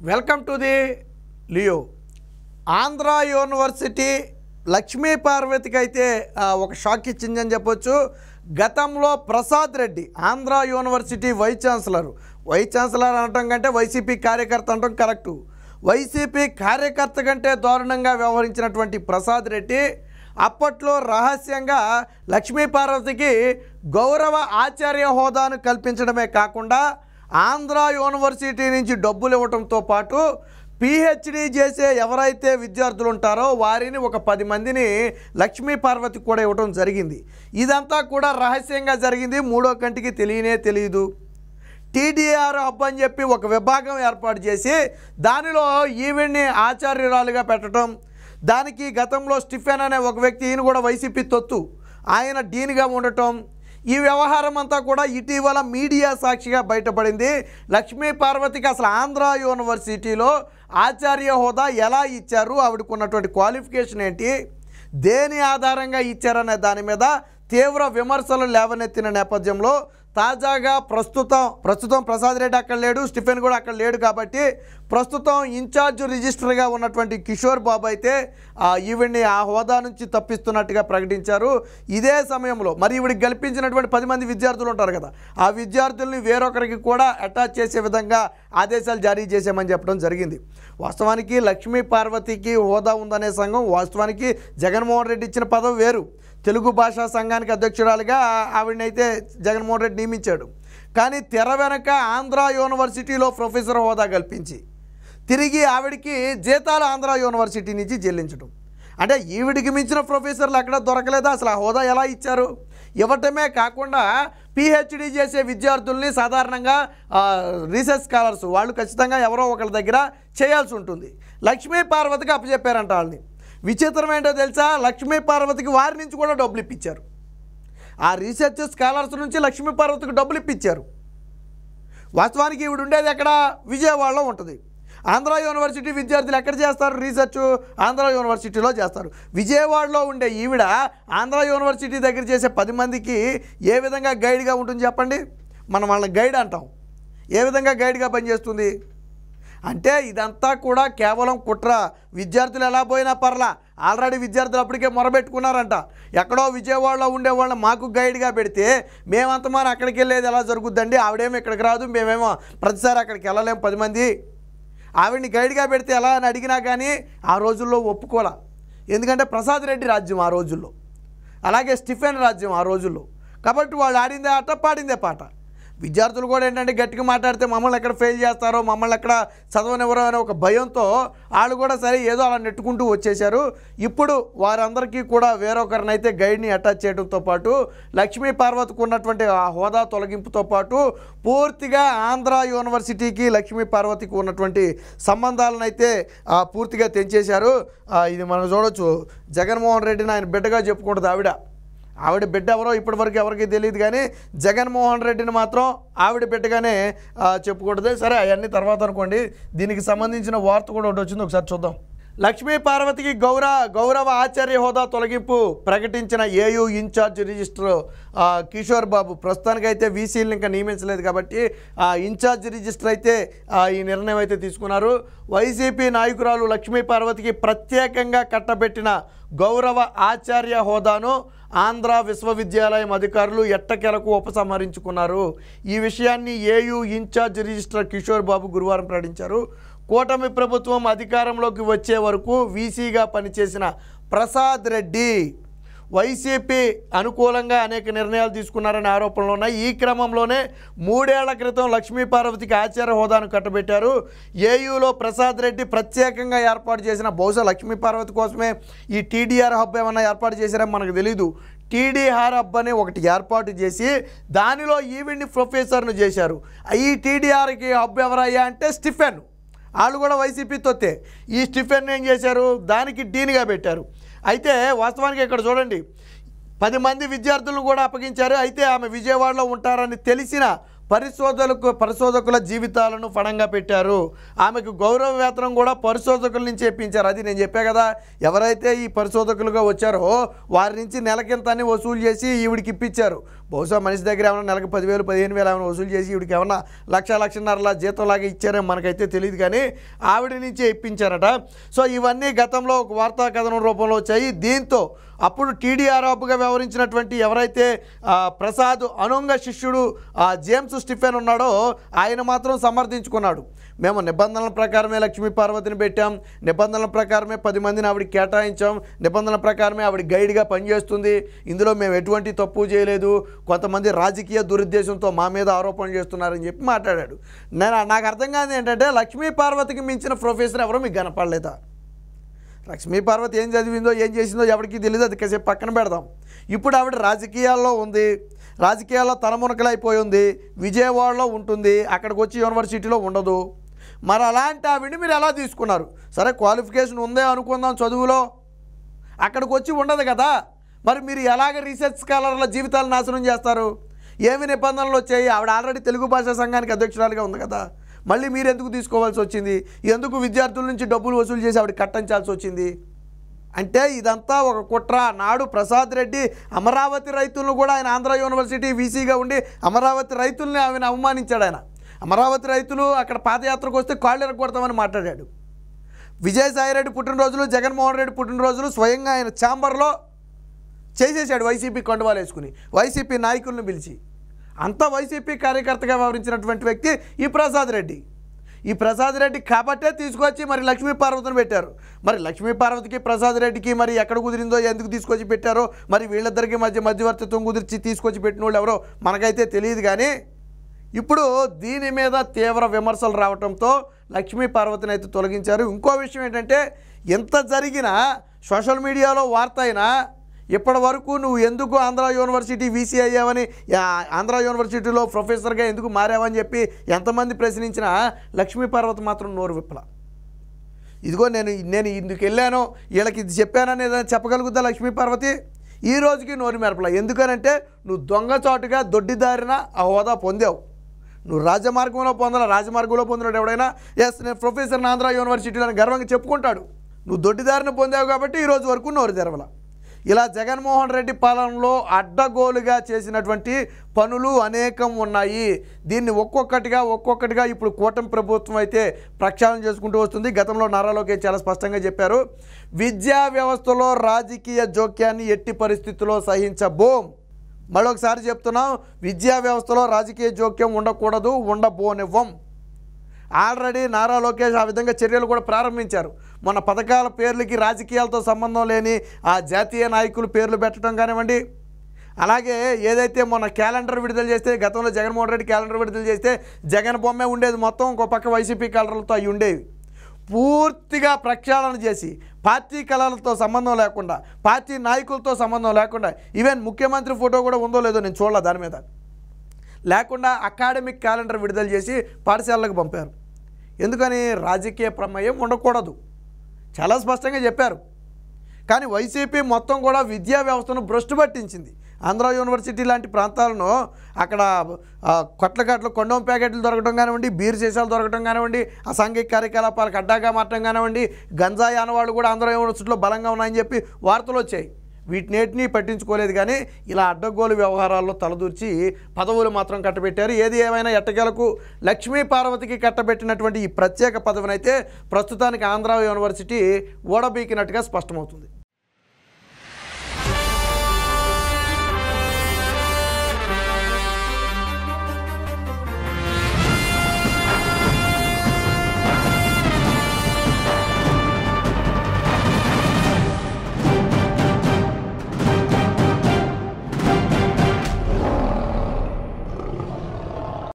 Welcome to the Leo. Andhra university Lakshmi పార్వతికి అయితే ఒక షాక్ ఇచ్చిందని చెప్పొచ్చు. గతంలో Prasad Reddy Andhra university vice chancellor అనటం కంటే వైసీపీ కార్యకర్త అనటం కరెక్టు. వైసీపీ కార్యకర్త కంటే దారుణంగా వ్యవహరించినటువంటి ప్రసాద్ రెడ్డి అప్పట్లో రహస్యంగా లక్ష్మీ పార్వతికి గౌరవ ఆచార్య హోదాను కల్పించడమే కాకుండా ఆంధ్ర యూనివర్సిటీ నుంచి డబ్బులు ఇవ్వడంతో పాటు పిహెచ్డి చేసే ఎవరైతే విద్యార్థులు ఉంటారో వారిని ఒక 10 మందిని లక్ష్మీ పార్వతికి కూడా ఇవ్వడం జరిగింది. ఇదంతా కూడా రహస్యంగా జరిగింది, మూడో కంటికి తెలియదు. టీడీఆర్ హబ్ అని చెప్పి ఒక విభాగం ఏర్పాటు చేసి దానిలో ఈవిడ్ని ఆచార్యురాలుగా పెట్టడం, దానికి గతంలో స్టిఫెన్ అనే ఒక వ్యక్తి, ఈయన కూడా వైసీపీ తొత్తు, ఆయన డీన్గా ఉండటం, ఈ వ్యవహారం అంతా కూడా ఇటీవల మీడియా సాక్షిగా బయటపడింది. లక్ష్మీ పార్వతికి అసలు ఆంధ్ర యూనివర్సిటీలో ఆచార్య హోదా ఎలా ఇచ్చారు, ఆవిడకున్నటువంటి క్వాలిఫికేషన్ ఏంటి, దేని ఆధారంగా ఇచ్చారనే దాని మీద తీవ్ర విమర్శలు లేవనెత్తిన నేపథ్యంలో తాజాగా ప్రస్తుతం ప్రసాద్ రెడ్డి అక్కడ లేడు, స్టిఫెన్ కూడా అక్కడ లేడు కాబట్టి ప్రస్తుతం ఇన్ఛార్జ్ రిజిస్టర్గా ఉన్నటువంటి కిషోర్ బాబు అయితే ఈవిడ్ని ఆ హోదా నుంచి తప్పిస్తున్నట్టుగా ప్రకటించారు. ఇదే సమయంలో మరి ఈవిడికి గెలిపించినటువంటి 10 మంది విద్యార్థులు ఉంటారు కదా, ఆ విద్యార్థుల్ని వేరొకరికి కూడా అటాచ్ చేసే విధంగా ఆదేశాలు జారీ చేశామని చెప్పడం జరిగింది. వాస్తవానికి లక్ష్మీ పార్వతికి హోదా ఉందనే సంఘం, వాస్తవానికి జగన్మోహన్ రెడ్డి ఇచ్చిన పదవి వేరు. తెలుగు భాషా సంఘానికి అధ్యక్షురాలుగా ఆవిడనైతే జగన్మోహన్ రెడ్డి నియమించాడు. కానీ తెర వెనక ఆంధ్ర యూనివర్సిటీలో ప్రొఫెసర్ హోదా కల్పించి తిరిగి ఆవిడికి జీతాలు ఆంధ్ర యూనివర్సిటీ నుంచి చెల్లించడం, అంటే ఈవిడికి మించిన ప్రొఫెసర్లు ఎక్కడ దొరకలేదా? అసలు ఆ హోదా ఎలా ఇచ్చారు? ఇవ్వటమే కాకుండా పిహెచ్డి చేసే విద్యార్థుల్ని సాధారణంగా రీసెర్చ్ స్కాలర్స్ వాళ్ళు ఖచ్చితంగా ఎవరో ఒకరి దగ్గర చేయాల్సి ఉంటుంది. లక్ష్మీ పార్వతికి అప్పచెప్పారంట వాళ్ళని. విచిత్రం ఏంటో తెలుసా, లక్ష్మీ పార్వతికి వారి నుంచి కూడా డబ్బులు ఇప్పించారు. ఆ రీసెర్చ్ స్కాలర్స్ నుంచి లక్ష్మీ పార్వతికి డబ్బులు ఇప్పించారు. వాస్తవానికి ఈవిడ ఉండేది ఎక్కడ? విజయవాడలో ఉంటుంది. ఆంధ్ర యూనివర్సిటీ విద్యార్థులు ఎక్కడ చేస్తారు రీసెర్చ్? ఆంధ్ర యూనివర్సిటీలో చేస్తారు. విజయవాడలో ఉండే ఈవిడ ఆంధ్ర యూనివర్సిటీ దగ్గర చేసే 10 మందికి ఏ విధంగా గైడ్గా ఉంటుంది చెప్పండి? మనం వాళ్ళని గైడ్ అంటాం. ఏ విధంగా గైడ్గా పనిచేస్తుంది? అంటే ఇదంతా కూడా కేవలం కుట్ర. విద్యార్థులు ఎలా పోయినా పర్లా, ఆల్రెడీ విద్యార్థులు అప్పటికే మొరబెట్టుకున్నారంట. ఎక్కడో విజయవాడలో ఉండేవాళ్ళని మాకు గైడ్గా పెడితే మేమంతమాని అక్కడికి వెళ్ళేది ఎలా జరుగుద్దండి? ఆవిడేమో ఇక్కడికి రాదు, మేమేమో ప్రతిసారి అక్కడికి వెళ్ళలేము 10 మంది. ఆవిడ్ని గైడ్గా పెడితే ఎలా అని అడిగినా కానీ ఆ రోజుల్లో ఒప్పుకోలే. ఎందుకంటే ప్రసాద్ రెడ్డి రాజ్యం ఆ రోజుల్లో, అలాగే స్టిఫెన్ రాజ్యం ఆ రోజుల్లో. కాబట్టి వాళ్ళు ఆడిందే ఆట, పాడిందే పాట. విద్యార్థులు కూడా ఏంటంటే గట్టిగా మాట్లాడితే మమ్మల్ని ఎక్కడ ఫెయిల్ చేస్తారో, మమ్మల్ని ఎక్కడ చదవనివ్వరో అనే ఒక భయంతో వాళ్ళు కూడా సరే ఏదో అలా నెట్టుకుంటూ వచ్చేశారు. ఇప్పుడు వారందరికీ కూడా వేరొకరినైతే గైడ్ని అటాచ్ చేయడంతో పాటు లక్ష్మీ పార్వతికి ఉన్నటువంటి ఆ హోదా తొలగింపుతో పాటు పూర్తిగా ఆంధ్ర యూనివర్సిటీకి లక్ష్మీ పార్వతికి ఉన్నటువంటి సంబంధాలను అయితే పూర్తిగా తెంచేశారు. ఇది మనం చూడవచ్చు. జగన్మోహన్ రెడ్డిని ఆయన బిడ్డగా చెప్పుకుంటుంది ఆవిడ బిడ్డ ఎవరో ఇప్పటివరకు ఎవరికి తెలియదు, కానీ జగన్మోహన్ రెడ్డిని మాత్రం ఆవిడ బిడ్డగానే చెప్పుకుంటుంది. సరే అవన్నీ తర్వాత అనుకోండి. దీనికి సంబంధించిన వార్త కూడా ఒకటి వచ్చింది, ఒకసారి చూద్దాం. లక్ష్మీ పార్వతికి గౌరవ ఆచార్య హోదా తొలగింపు ప్రకటించిన AU incharge register Kishore Babu. ప్రస్తుతానికైతే వీసీలను ఇంకా నియమించలేదు కాబట్టి ఇన్ఛార్జ్ రిజిస్టర్ అయితే ఈ నిర్ణయం అయితే తీసుకున్నారు. వైసీపీ నాయకురాలు లక్ష్మీ పార్వతికి ప్రత్యేకంగా కట్టబెట్టిన గౌరవ ఆచార్య హోదాను ఆంధ్ర విశ్వవిద్యాలయం అధికారులు ఎట్టకేలకు ఉపసంహరించుకున్నారు. ఈ విషయాన్ని AU incharge registrar Kishore Babu గురువారం ప్రకటించారు. కూటమి ప్రభుత్వం అధికారంలోకి వచ్చే వరకు వీసీగా పనిచేసిన ప్రసాద్ రెడ్డి వైసీపీ అనుకూలంగా అనేక నిర్ణయాలు తీసుకున్నారనే ఆరోపణలు ఉన్నాయి. ఈ క్రమంలోనే 3 ఏళ్ల క్రితం లక్ష్మీ పార్వతికి ఆచార్య హోదాను కట్టబెట్టారు. ఏయూలో ప్రసాద్ రెడ్డి ప్రత్యేకంగా ఏర్పాటు చేసిన, బహుశా లక్ష్మీ పార్వతి కోసమే ఈ టీడీఆర్ హబ్ ఏమన్నా ఏర్పాటు చేశారని మనకు తెలీదు. టీడీఆర్ హబ్ అని ఒకటి ఏర్పాటు చేసి దానిలో ఈవిడ్ని ప్రొఫెసర్ను చేశారు. ఈ టీడీఆర్కి హబ్ ఎవరయ్యా అంటే స్టిఫెన్. వాళ్ళు కూడా వైసీపీ తొత్తే. ఈ స్టిఫెన్ ఏం చేశారు? దానికి డీన్గా పెట్టారు. అయితే వాస్తవానికి ఇక్కడ చూడండి, 10 మంది విద్యార్థులను కూడా అప్పగించారు. అయితే ఆమె విజయవాడలో ఉంటారని తెలిసిన పరిశోధకుల జీవితాలను ఫణంగా పెట్టారు. ఆమెకు గౌరవ వేతనం కూడా పరిశోధకుల నుంచి ఇప్పించారు. అది నేను చెప్పా కదా, ఎవరైతే ఈ పరిశోధకులుగా వచ్చారో వారి నుంచి నెలకింతని వసూలు చేసి ఈవిడికి ఇప్పించారు. బహుశా మనిషి దగ్గర ఏమైనా నెలకు 10,000 15,000 ఏమైనా వసూలు చేసి ఈవిడికి ఏమన్నా 1,00,00,000 జీతంలాగా ఇచ్చారేమో మనకైతే తెలియదు, కానీ ఆవిడ నుంచే ఇప్పించారట. సో ఇవన్నీ గతంలో ఒక వార్తా కథనం రూపంలో వచ్చాయి. దీంతో అప్పుడు టీడీఆర్ఆప్గా వ్యవహరించినటువంటి ఎవరైతే ప్రసాద్ అనుంగ శిష్యుడు జేమ్స్ స్టిఫెన్ ఉన్నాడో ఆయన మాత్రం సమర్థించుకున్నాడు. మేము నిబంధనల ప్రకారమే లక్ష్మీ పార్వతిని పెట్టాం, నిబంధనల ప్రకారమే 10 మందిని ఆవిడకి కేటాయించాం, నిబంధనల ప్రకారమే ఆవిడ గైడ్గా పనిచేస్తుంది, ఇందులో మేము ఎటువంటి తప్పు చేయలేదు, కొంతమంది రాజకీయ దురుద్దేశంతో మా మీద ఆరోపణలు చేస్తున్నారని చెప్పి మాట్లాడాడు. నాకు అర్థం కాదు ఏంటంటే లక్ష్మీ పార్వతికి మించిన ప్రొఫెసర్ ఎవరో మీకు కనపడలేదా? లక్ష్మీ పార్వతి ఏం చదివిందో ఏం చేసిందో ఎవరికి తెలియదు, అది కాసేపు పక్కన పెడదాం. ఇప్పుడు ఆవిడ రాజకీయాల్లో ఉంది, రాజకీయాల్లో తలమునకలైపోయి ఉంది, విజయవాడలో ఉంటుంది, అక్కడికి వచ్చి యూనివర్సిటీలో ఉండదు. మరి అలాంటి ఆవిడని మీరు ఎలా తీసుకున్నారు? సరే క్వాలిఫికేషన్ ఉందే అనుకుందాం చదువులో, అక్కడికి వచ్చి ఉండదు కదా, మరి మీరు ఎలాగ రీసెర్చ్ స్కాలర్ల జీవితాలు నాశనం చేస్తారు? ఏమి నిబంధనలు వచ్చాయి? ఆవిడ ఆల్రెడీ తెలుగు భాషా సంఘానికి అధ్యక్షురాలుగా ఉంది కదా, మళ్ళీ మీరు ఎందుకు తీసుకోవాల్సి వచ్చింది? ఎందుకు విద్యార్థుల నుంచి డబ్బులు వసూలు చేసి ఆవిడ కట్టించాల్సి వచ్చింది? అంటే ఇదంతా ఒక కుట్ర. నాడు ప్రసాద్ రెడ్డి అమరావతి రైతులను కూడా ఆయన ఆంధ్ర యూనివర్సిటీ వీసీగా ఉండి అమరావతి రైతుల్ని ఆయన అవమానించాడు. ఆయన అమరావతి రైతులు అక్కడ పాదయాత్రకు వస్తే కాళ్ళు ఎరగొడతామని మాట్లాడాడు. విజయసాయిరెడ్డి పుట్టినరోజులు, జగన్మోహన్ రెడ్డి పుట్టినరోజులు స్వయంగా ఆయన ఛాంబర్లో చేసేసాడు వైసీపీ కండువాలు వేసుకుని, వైసీపీ నాయకులను పిలిచి. అంత వైసీపీ కార్యకర్తగా వ్యవహరించినటువంటి వ్యక్తి ఈ ప్రసాద్ రెడ్డి. ఈ ప్రసాద్ రెడ్డి కాబట్టే తీసుకొచ్చి మరి లక్ష్మీ పార్వతిని పెట్టారు. మరి లక్ష్మీ పార్వతికి ప్రసాద్ రెడ్డికి మరి ఎక్కడ కుదిరిందో, ఎందుకు తీసుకొచ్చి పెట్టారో, మరి వీళ్ళిద్దరికీ మధ్యవర్తిత్వం కుదిర్చి తీసుకొచ్చి పెట్టిన వాళ్ళు ఎవరో మనకైతే తెలియదు. కానీ ఇప్పుడు దీని మీద తీవ్ర విమర్శలు రావడంతో లక్ష్మీ పార్వతిని అయితే తొలగించారు. ఇంకో విషయం ఏంటంటే, ఎంత జరిగినా సోషల్ మీడియాలో వార్త అయినా ఇప్పటి వరకు నువ్వు ఎందుకు ఆంధ్ర యూనివర్సిటీ వీసీ అయ్యావని, ఆంధ్ర యూనివర్సిటీలో ప్రొఫెసర్గా ఎందుకు మారావని చెప్పి ఎంతమంది ప్రశ్నించినా లక్ష్మీ పార్వతి మాత్రం నోరు విప్పల. ఇదిగో నేను ఇందుకు వెళ్ళాను, వీళ్ళకి ఇది చెప్పానని ఏదైనా చెప్పగలుగుతా లక్ష్మీ పార్వతి? ఈ రోజుకి నోరు మెరపల. ఎందుకనంటే నువ్వు దొంగచాటుగా దొడ్డిదారిన ఆ హోదా పొందావు. నువ్వు రాజమార్గంలో పొందాల, రాజమార్గంలో పొందినాడు ఎవడైనా ఎస్ నేను ప్రొఫెసర్ ఆంధ్ర యూనివర్సిటీలో అని గర్వంగా చెప్పుకుంటాడు. నువ్వు దొడ్డిదారిన పొందావు కాబట్టి ఈ రోజు వరకు నోరు తెరవల. ఇలా జగన్మోహన్ రెడ్డి పాలనలో అడ్డగోలుగా చేసినటువంటి పనులు అనేకం ఉన్నాయి. దీన్ని ఒక్కొక్కటిగా ఇప్పుడు కూటమి ప్రభుత్వం అయితే ప్రక్షాళన చేసుకుంటూ వస్తుంది. గతంలో నారా లోకేష్ చాలా స్పష్టంగా చెప్పారు, విద్యా వ్యవస్థలో రాజకీయ జోక్యాన్ని ఎట్టి పరిస్థితుల్లో సహించబోం. మరొకసారి చెప్తున్నాం, విద్యా వ్యవస్థలో రాజకీయ జోక్యం ఉండకూడదు, ఉండబోనివ్వం. ఆల్రెడీ నారా లోకేష్ ఆ విధంగా చర్యలు కూడా ప్రారంభించారు. మన పథకాల పేర్లకి రాజకీయాలతో సంబంధం లేని ఆ జాతీయ నాయకులు పేర్లు పెట్టడం కానివ్వండి, అలాగే ఏదైతే మొన్న క్యాలెండర్ విడుదల చేస్తే, గతంలో జగన్మోహన్ రెడ్డి క్యాలెండర్ విడుదల చేస్తే జగన్ బొమ్మే ఉండేది, మొత్తం ఇంకో పక్క వైసీపీ కలర్లతో అవి ఉండేవి. పూర్తిగా ప్రక్షాళన చేసి పార్టీ కళలతో సంబంధం లేకుండా, పార్టీ నాయకులతో సంబంధం లేకుండా, ఈవెన్ ముఖ్యమంత్రి ఫోటో కూడా ఉందో లేదో నేను చూడాల దాని మీద లేకుండా అకాడమిక్ క్యాలెండర్ విడుదల చేసి పాఠశాలలకు పంపారు. ఎందుకని? రాజకీయ ప్రమేయం ఉండకూడదు, చాలా స్పష్టంగా చెప్పారు. కానీ వైసీపీ మొత్తం కూడా విద్యా వ్యవస్థను భ్రష్టు పట్టించింది. ఆంధ్ర యూనివర్సిటీ లాంటి ప్రాంతాలను అక్కడ కొట్ల కొండం ప్యాకెట్లు దొరకడం కానివ్వండి, బీర్ సీసాలు దొరకడం కానివ్వండి, అసాంఘిక కార్యకలాపాలకు అడ్డాగా మారటం కానివ్వండి, గంజాయి ఆనవాళ్ళు కూడా ఆంధ్ర యూనివర్సిటీలో బలంగా ఉన్నాయని చెప్పి వార్తలు వచ్చాయి. వీటినేటిని పట్టించుకోలేదు. కానీ ఇలా అడ్డగోలు వ్యవహారాల్లో తలదూర్చి పదవులు మాత్రం కట్టబెట్టారు. ఏది ఏమైనా ఎట్టకేలకు లక్ష్మీ పార్వతికి కట్టబెట్టినటువంటి ఈ ప్రత్యేక పదవినైతే ప్రస్తుతానికి ఆంధ్ర యూనివర్సిటీ ఓడబీకినట్టుగా స్పష్టమవుతుంది.